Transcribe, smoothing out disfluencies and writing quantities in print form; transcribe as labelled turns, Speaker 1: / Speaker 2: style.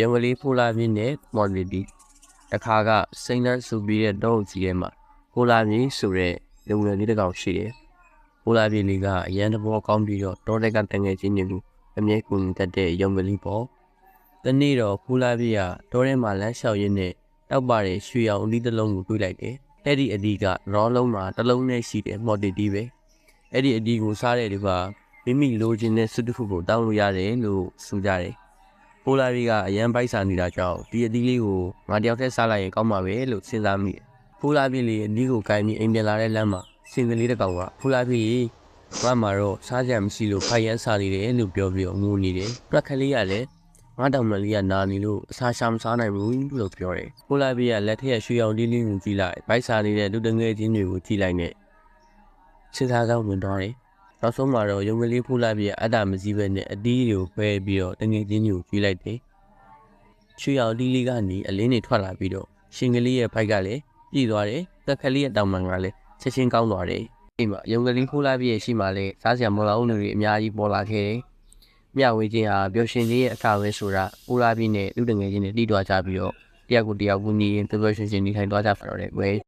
Speaker 1: ရုံကလေးဖိုးလာပြင်းနဲ့မော်လီတီတခါကစိမ့်နှန်းဆူပြီးတဲ့တော့ကြီးထဲမှာဖိုးလာပြင်းဆိုတဲ့လူငယ်လေးတစ်ကောင်ရှိတယ်ဖိုးလာပြင်းလေးကအရန်တဘောကောင်းပြီးတော့တောတက်ကတငယ်ချင်းတွေကိုအမြဲကူညီတတ်တဲ့ရုံကလေးပေါ့တနေ့တော့ဖိုးလာပြင်းကတောထဲမှာလမ်းလျှောက်ရင်းနဲ့တောက်ပါတဲ့ရွှေရောင်အလီတစ်လုံးကိုတွေ့လိုက်တယ်အဲ့ဒီအဒီကရောလုံးမှာတစ်လုံးနဲ့ရှိတဲ့မော်တီတီပဲအဲ့ဒီအဒီကိုစားတဲ့လူကမိမိလိုချင်တဲ့စွတ်တစ်ခုကိုတောင်းလို့ရတယ်လို့ဆိုကြတယ်ဖိုးလာပြင်းကအရန်ပိုက်စာနေတာကြောင့်ဒီအဒီလေးကိုငါတယောက်တည်းစားလိုက်ရင်ကောင်းမှာပဲလို့စဉ်းစားမိတယ်ဖိုးလာပြင်းလေးအဒီကိုကိုင်ပြီးအိမ်ပြန်လာတဲ့လမ်းမှာစင်ကလေးတစ်ကောင်ကဖိုးလာပြင်းငါမှာတော့စားကြမရှိလို့ဖိုင်ရန်စားနေတယ်လို့ပြောပြီးငိုနေတယ်ပြက်ကလေးကလည်းငါတောင်မလေးကနာနေလို့အစာရှာမစားနိုင်ဘူးလို့ပြောတယ်ဖိုးလာပြင်းကလက်ထက်ရွှေရောင်လေးလေးကိုကြည့်လိုက်ပိုက်စာနေတဲ့လူတငယ်ချင်းတွေကိုကြည့်လိုက်နဲ့စဉ်းစားကောင်းဝင်သွားတယ်နောက်ဆုံးမှာတော့ရုံကလေးဖိုးလာပြင်းအတ္တမစည်းပဲနဲ့အတီးတွေကိုဖဲပြီးတော့တငယ်ချင်းတွေကိုကြည့်လိုက်တယ်ရွှေရောင်လေးလေးကနေအလင်းတွေထွက်လာပြီးတော့ရှင်ကလေးရဲ့ဘိုက်ကလည်းပြည့်သွားတယ်သက်ကလေးရဲ့တောင်ပံကလည်းချက်ချင်းကောင်းသွားတယ်အိမ်မှာရုံကလေးဖိုးလာပြင်းရဲ့ရှိမှလည်းစားစရာမလောင်းတွေအများကြီးပေါ်လာခဲ့တယ်မျှဝေခြင်းဟာပျော်ရွှင်ခြင်းရဲ့အခါပဲဆိုတာဖိုးလာပြင်းနဲ့လူတငယ်ချင်းတွေတီးတွားကြပြီးတော့တယောက်ကိုတယောက်ကူညီရင်ပျော်ရွှင်ခြင်းနေထိုင်သွားကြပါတော့တယ်ကွယ်